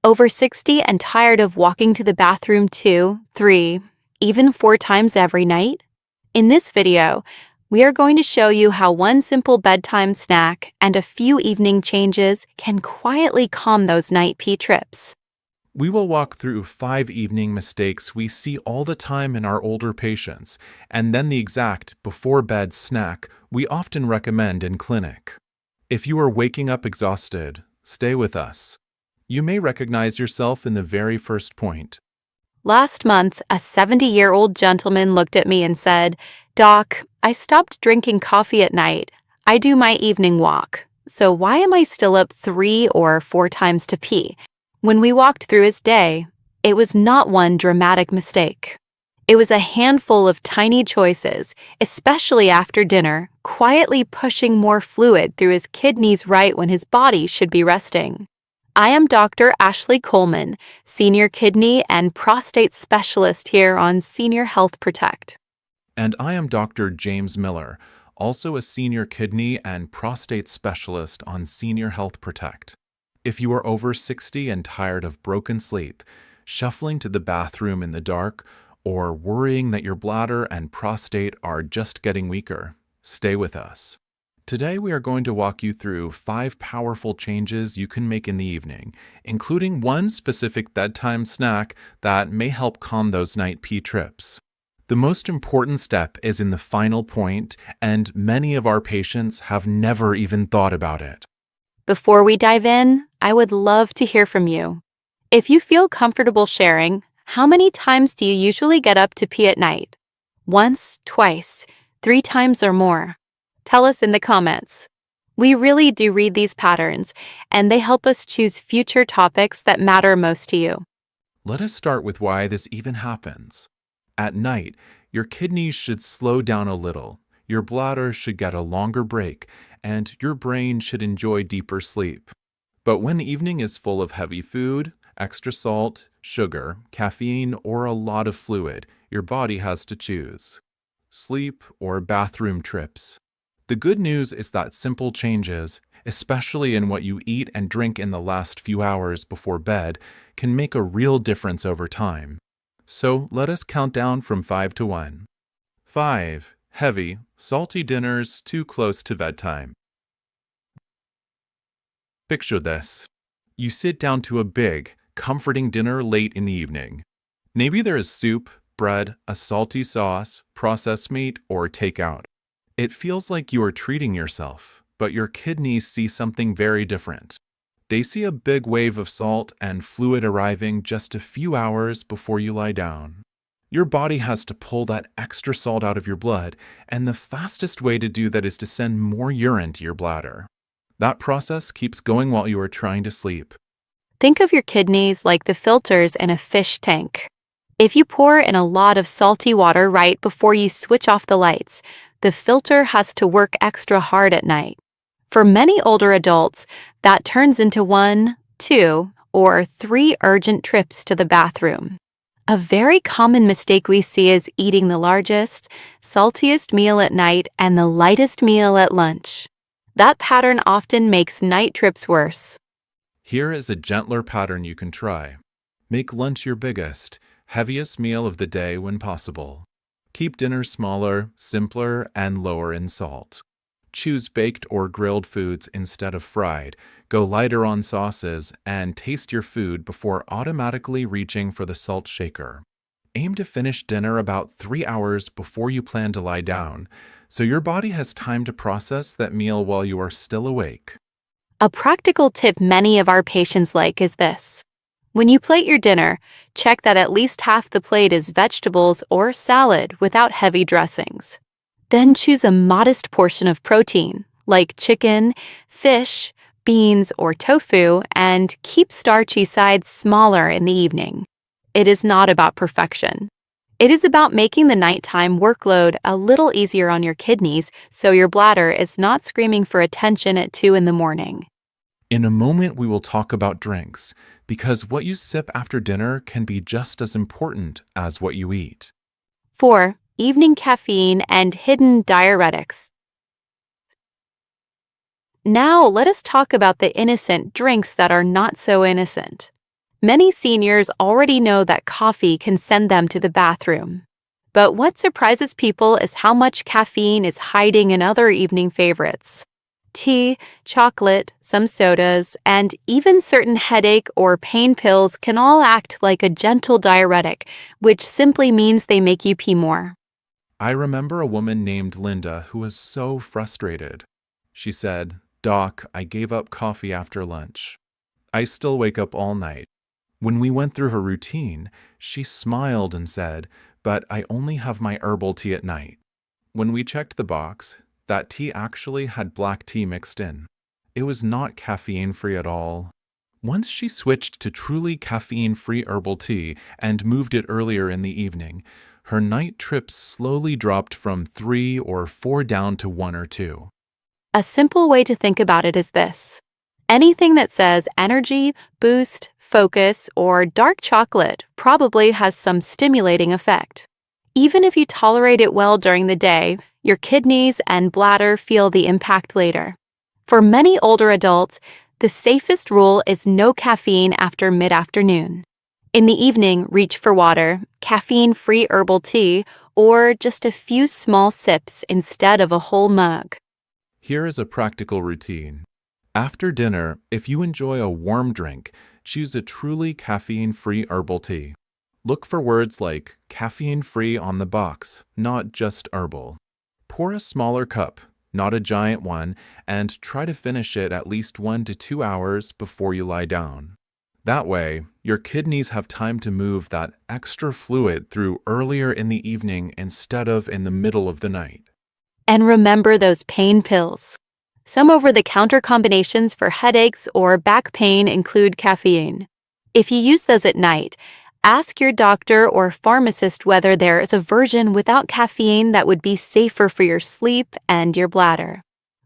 Over 60 and tired of walking to the bathroom 2, 3, even 4 times every night? In this video, we are going to show you how one simple bedtime snack and a few evening changes can quietly calm those night pee trips. We will walk through 5 evening mistakes we see all the time in our older patients, and then the exact before-bed snack we often recommend in clinic. If you are waking up exhausted, stay with us. You may recognize yourself in the very first point. Last month, a 70-year-old gentleman looked at me and said, "Doc, I stopped drinking coffee at night. I do my evening walk. So why am I still up 3 or 4 times to pee?" When we walked through his day, it was not one dramatic mistake. It was a handful of tiny choices, especially after dinner, quietly pushing more fluid through his kidneys right when his body should be resting. I am Dr. Ashley Coleman, Senior Kidney and Prostate Specialist here on Senior Health Protect. And I am Dr. James Miller, also a Senior Kidney and Prostate Specialist on Senior Health Protect. If you are over 60 and tired of broken sleep, shuffling to the bathroom in the dark, or worrying that your bladder and prostate are just getting weaker, stay with us. Today we are going to walk you through 5 powerful changes you can make in the evening, including one specific bedtime snack that may help calm those night pee trips. The most important step is in the final point, and many of our patients have never even thought about it. Before we dive in, I would love to hear from you. If you feel comfortable sharing, how many times do you usually get up to pee at night? Once, twice, 3 times or more? Tell us in the comments. We really do read these patterns, and they help us choose future topics that matter most to you. Let us start with why this even happens. At night, your kidneys should slow down a little, your bladder should get a longer break, and your brain should enjoy deeper sleep. But when evening is full of heavy food, extra salt, sugar, caffeine, or a lot of fluid, your body has to choose: sleep or bathroom trips. The good news is that simple changes, especially in what you eat and drink in the last few hours before bed, can make a real difference over time. So let us count down from 5 to 1. 5. Heavy, salty dinners too close to bedtime. Picture this. You sit down to a big, comforting dinner late in the evening. Maybe there is soup, bread, a salty sauce, processed meat, or takeout. It feels like you are treating yourself, but your kidneys see something very different. They see a big wave of salt and fluid arriving just a few hours before you lie down. Your body has to pull that extra salt out of your blood, and the fastest way to do that is to send more urine to your bladder. That process keeps going while you are trying to sleep. Think of your kidneys like the filters in a fish tank. If you pour in a lot of salty water right before you switch off the lights, the filter has to work extra hard at night. For many older adults, that turns into 1, 2, or 3 urgent trips to the bathroom. A very common mistake we see is eating the largest, saltiest meal at night and the lightest meal at lunch. That pattern often makes night trips worse. Here is a gentler pattern you can try. Make lunch your biggest, heaviest meal of the day when possible. Keep dinner smaller, simpler, and lower in salt. Choose baked or grilled foods instead of fried, go lighter on sauces, and taste your food before automatically reaching for the salt shaker. Aim to finish dinner about 3 hours before you plan to lie down, so your body has time to process that meal while you are still awake. A practical tip many of our patients like is this. When you plate your dinner, check that at least half the plate is vegetables or salad without heavy dressings. Then choose a modest portion of protein, like chicken, fish, beans, or tofu, and keep starchy sides smaller in the evening. It is not about perfection. It is about making the nighttime workload a little easier on your kidneys so your bladder is not screaming for attention at 2 in the morning. In a moment, we will talk about drinks, because what you sip after dinner can be just as important as what you eat. 4. Evening caffeine and hidden diuretics. Now let us talk about the innocent drinks that are not so innocent. Many seniors already know that coffee can send them to the bathroom. But what surprises people is how much caffeine is hiding in other evening favorites. Tea, chocolate, some sodas, and even certain headache or pain pills can all act like a gentle diuretic, which simply means they make you pee more. I remember a woman named Linda who was so frustrated. She said, "Doc, I gave up coffee after lunch. I still wake up all night." When we went through her routine, she smiled and said, "But I only have my herbal tea at night." When we checked the box, that tea actually had black tea mixed in. It was not caffeine-free at all. Once she switched to truly caffeine-free herbal tea and moved it earlier in the evening, her night trips slowly dropped from 3 or 4 down to 1 or 2. A simple way to think about it is this. Anything that says energy, boost, focus, or dark chocolate probably has some stimulating effect. Even if you tolerate it well during the day, your kidneys and bladder feel the impact later. For many older adults, the safest rule is no caffeine after mid-afternoon. In the evening, reach for water, caffeine-free herbal tea, or just a few small sips instead of a whole mug. Here is a practical routine. After dinner, if you enjoy a warm drink, choose a truly caffeine-free herbal tea. Look for words like caffeine-free on the box, not just herbal. Pour a smaller cup, not a giant one, and try to finish it at least 1 to 2 hours before you lie down. That way, your kidneys have time to move that extra fluid through earlier in the evening instead of in the middle of the night. And remember those pain pills. Some over-the-counter combinations for headaches or back pain include caffeine. If you use those at night, ask your doctor or pharmacist whether there is a version without caffeine that would be safer for your sleep and your bladder.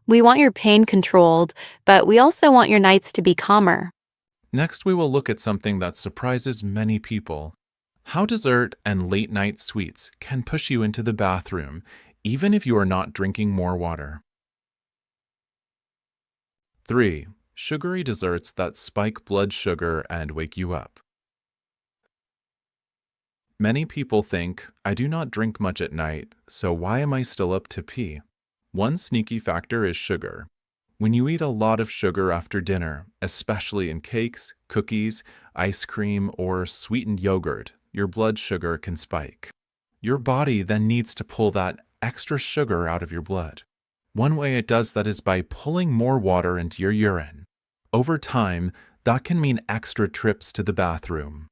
We want your pain controlled, but we also want your nights to be calmer. Next, we will look at something that surprises many people. How dessert and late-night sweets can push you into the bathroom, even if you are not drinking more water. 3. Sugary desserts that spike blood sugar and wake you up. Many people think, "I do not drink much at night, so why am I still up to pee?" One sneaky factor is sugar. When you eat a lot of sugar after dinner, especially in cakes, cookies, ice cream, or sweetened yogurt, your blood sugar can spike. Your body then needs to pull that extra sugar out of your blood. One way it does that is by pulling more water into your urine. Over time, that can mean extra trips to the bathroom.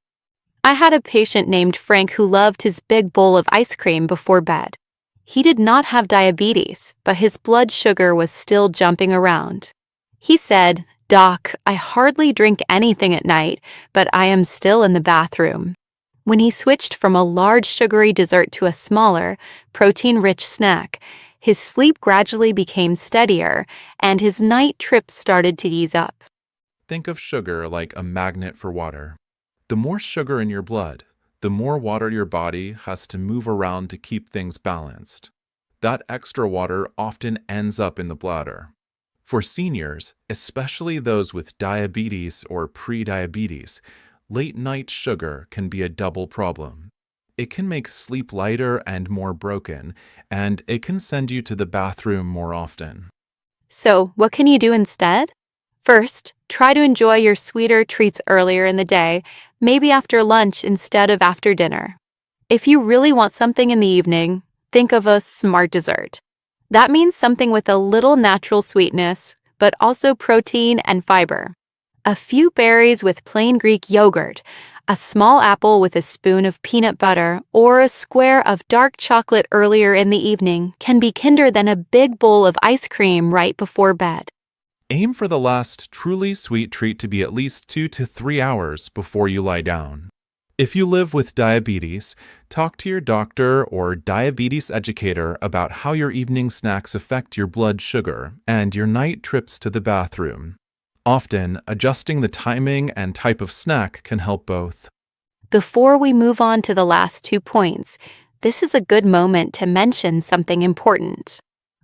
I had a patient named Frank who loved his big bowl of ice cream before bed. He did not have diabetes, but his blood sugar was still jumping around. He said, "Doc, I hardly drink anything at night, but I am still in the bathroom." When he switched from a large sugary dessert to a smaller, protein-rich snack, his sleep gradually became steadier, and his night trips started to ease up. Think of sugar like a magnet for water. The more sugar in your blood, the more water your body has to move around to keep things balanced. That extra water often ends up in the bladder. For seniors, especially those with diabetes or pre-diabetes, late-night sugar can be a double problem. It can make sleep lighter and more broken, and it can send you to the bathroom more often. So, what can you do instead? First, try to enjoy your sweeter treats earlier in the day, maybe after lunch instead of after dinner. If you really want something in the evening, think of a smart dessert. That means something with a little natural sweetness, but also protein and fiber. A few berries with plain Greek yogurt, a small apple with a spoon of peanut butter, or a square of dark chocolate earlier in the evening can be kinder than a big bowl of ice cream right before bed. Aim for the last truly sweet treat to be at least 2 to 3 hours before you lie down. If you live with diabetes, talk to your doctor or diabetes educator about how your evening snacks affect your blood sugar and your night trips to the bathroom. Often, adjusting the timing and type of snack can help both. Before we move on to the last 2 points, this is a good moment to mention something important.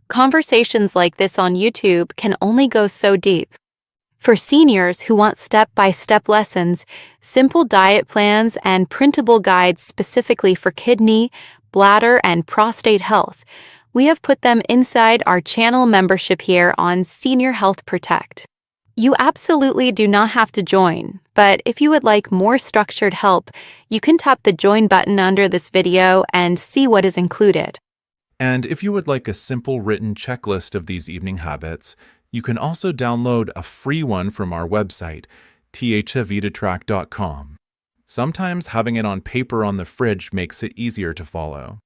Conversations like this on YouTube can only go so deep. For seniors who want step-by-step lessons, simple diet plans, and printable guides specifically for kidney, bladder, and prostate health, we have put them inside our channel membership here on Senior Health Protect. You absolutely do not have to join, but if you would like more structured help, you can tap the join button under this video and see what is included. And if you would like a simple written checklist of these evening habits, you can also download a free one from our website, thevitatrack.com. Sometimes having it on paper on the fridge makes it easier to follow.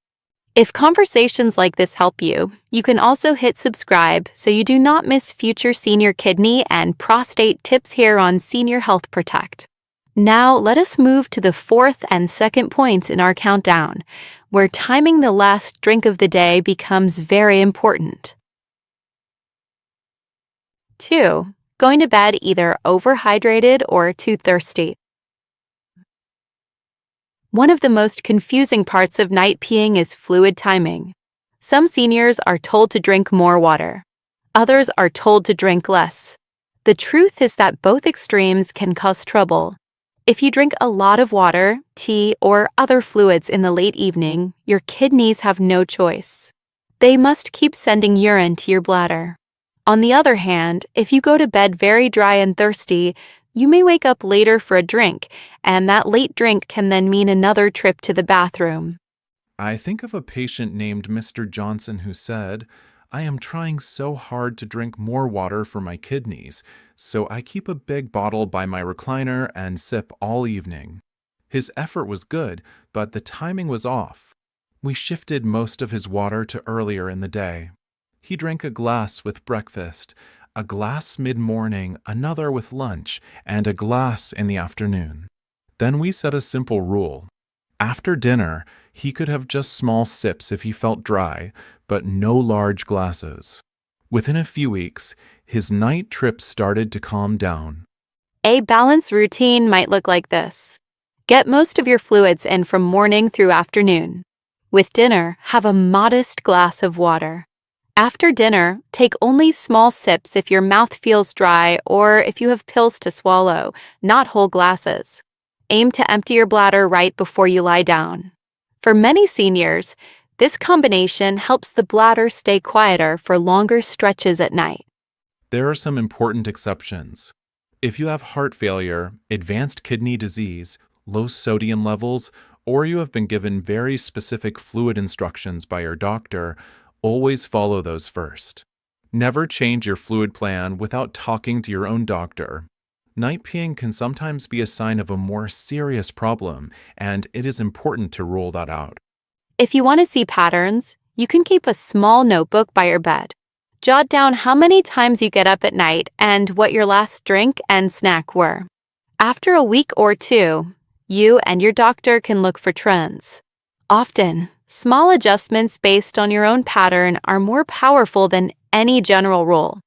If conversations like this help you, you can also hit subscribe so you do not miss future senior kidney and prostate tips here on Senior Health Protect. Now let us move to the fourth and second points in our countdown, where timing the last drink of the day becomes very important. 2. Going to bed either overhydrated or too thirsty. One of the most confusing parts of night peeing is fluid timing. Some seniors are told to drink more water. Others are told to drink less. The truth is that both extremes can cause trouble. If you drink a lot of water, tea, or other fluids in the late evening, your kidneys have no choice. They must keep sending urine to your bladder. On the other hand, if you go to bed very dry and thirsty, you may wake up later for a drink, and that late drink can then mean another trip to the bathroom. I think of a patient named Mr. Johnson who said, "I am trying so hard to drink more water for my kidneys, so I keep a big bottle by my recliner and sip all evening." His effort was good, but the timing was off. We shifted most of his water to earlier in the day. He drank a glass with breakfast, a glass mid-morning, another with lunch, and a glass in the afternoon. Then we set a simple rule. After dinner, he could have just small sips if he felt dry, but no large glasses. Within a few weeks, his night trips started to calm down. A balanced routine might look like this. Get most of your fluids in from morning through afternoon. With dinner, have a modest glass of water. After dinner, take only small sips if your mouth feels dry or if you have pills to swallow, not whole glasses. Aim to empty your bladder right before you lie down. For many seniors, this combination helps the bladder stay quieter for longer stretches at night. There are some important exceptions. If you have heart failure, advanced kidney disease, low sodium levels, or you have been given very specific fluid instructions by your doctor, always follow those first. Never change your fluid plan without talking to your own doctor. Night peeing can sometimes be a sign of a more serious problem, and it is important to rule that out. If you want to see patterns, you can keep a small notebook by your bed. Jot down how many times you get up at night and what your last drink and snack were. After a week or two, you and your doctor can look for trends. Often, small adjustments based on your own pattern are more powerful than any general rule.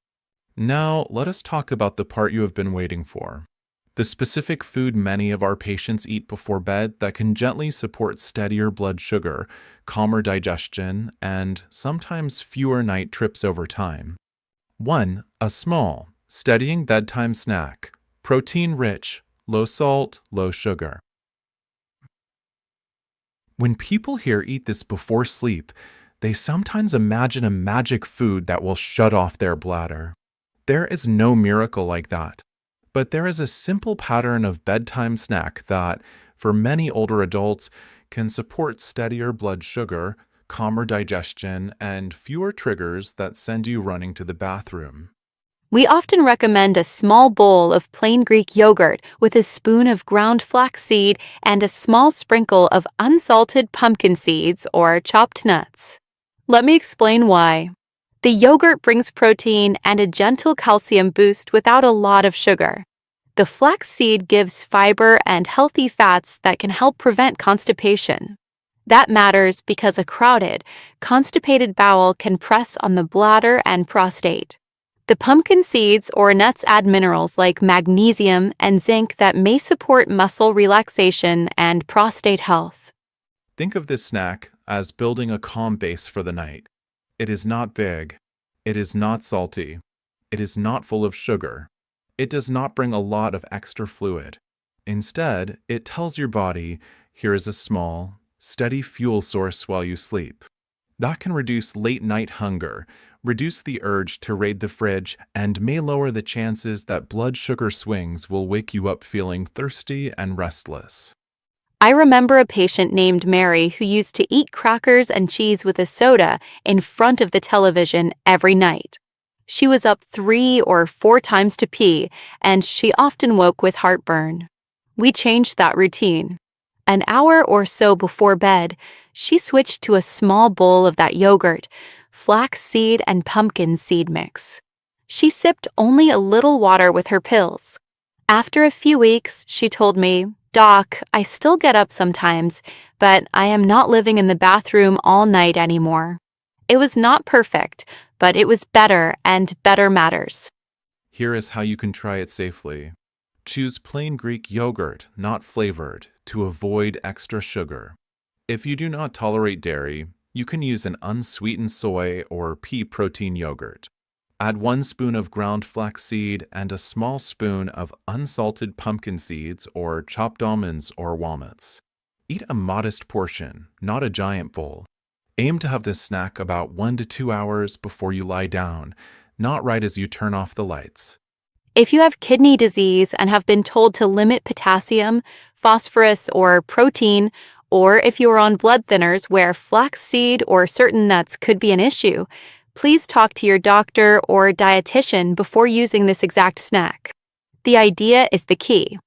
Now, let us talk about the part you have been waiting for. The specific food many of our patients eat before bed that can gently support steadier blood sugar, calmer digestion, and sometimes fewer night trips over time. 1. A small, steadying bedtime snack. Protein-rich, low salt, low sugar. When people here eat this before sleep, they sometimes imagine a magic food that will shut off their bladder. There is no miracle like that, but there is a simple pattern of bedtime snack that, for many older adults, can support steadier blood sugar, calmer digestion, and fewer triggers that send you running to the bathroom. We often recommend a small bowl of plain Greek yogurt with a spoon of ground flaxseed and a small sprinkle of unsalted pumpkin seeds or chopped nuts. Let me explain why. The yogurt brings protein and a gentle calcium boost without a lot of sugar. The flaxseed gives fiber and healthy fats that can help prevent constipation. That matters because a crowded, constipated bowel can press on the bladder and prostate. The pumpkin seeds or nuts add minerals like magnesium and zinc that may support muscle relaxation and prostate health. Think of this snack as building a calm base for the night. It is not big. It is not salty. It is not full of sugar. It does not bring a lot of extra fluid. Instead, it tells your body, here is a small, steady fuel source while you sleep. That can reduce late-night hunger, reduce the urge to raid the fridge, and may lower the chances that blood sugar swings will wake you up feeling thirsty and restless. I remember a patient named Mary who used to eat crackers and cheese with a soda in front of the television every night. She was up 3 or 4 times to pee, and she often woke with heartburn. We changed that routine. An hour or so before bed, she switched to a small bowl of that yogurt, flaxseed and pumpkin seed mix. She sipped only a little water with her pills. After a few weeks, she told me, "Doc, I still get up sometimes, but I am not living in the bathroom all night anymore." It was not perfect, but it was better, and better matters. Here is how you can try it safely. Choose plain Greek yogurt, not flavored, to avoid extra sugar. If you do not tolerate dairy, you can use an unsweetened soy or pea protein yogurt. Add 1 spoon of ground flaxseed and a small spoon of unsalted pumpkin seeds or chopped almonds or walnuts. Eat a modest portion, not a giant bowl. Aim to have this snack about 1 to 2 hours before you lie down, not right as you turn off the lights. If you have kidney disease and have been told to limit potassium, phosphorus, or protein, or if you are on blood thinners where flaxseed or certain nuts could be an issue, please talk to your doctor or dietitian before using this exact snack. The idea is the key.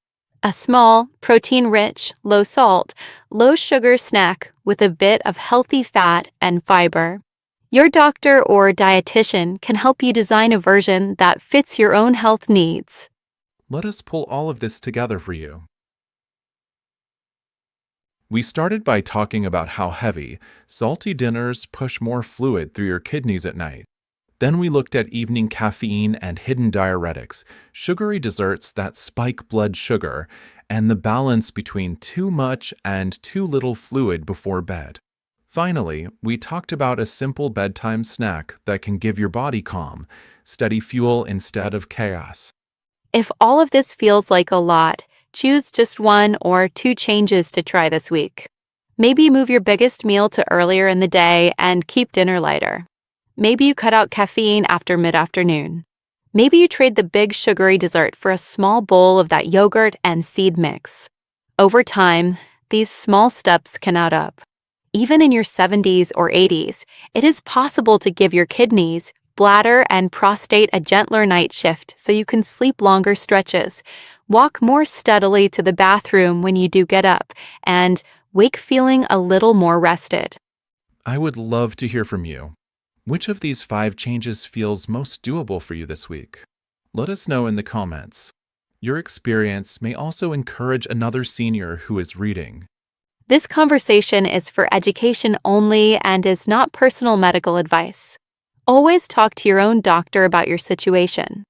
A small, protein-rich, low-salt, low-sugar snack with a bit of healthy fat and fiber. Your doctor or dietitian can help you design a version that fits your own health needs. Let us pull all of this together for you. We started by talking about how heavy, salty dinners push more fluid through your kidneys at night. Then we looked at evening caffeine and hidden diuretics, sugary desserts that spike blood sugar, and the balance between too much and too little fluid before bed. Finally, we talked about a simple bedtime snack that can give your body calm, steady fuel instead of chaos. If all of this feels like a lot, choose just 1 or 2 changes to try this week. Maybe move your biggest meal to earlier in the day and keep dinner lighter. Maybe you cut out caffeine after mid-afternoon. Maybe you trade the big sugary dessert for a small bowl of that yogurt and seed mix. Over time, these small steps can add up. Even in your 70s or 80s, it is possible to give your kidneys, bladder, and prostate a gentler night shift so you can sleep longer stretches, walk more steadily to the bathroom when you do get up, and wake feeling a little more rested. I would love to hear from you. Which of these 5 changes feels most doable for you this week? Let us know in the comments. Your experience may also encourage another senior who is reading. This conversation is for education only and is not personal medical advice. Always talk to your own doctor about your situation.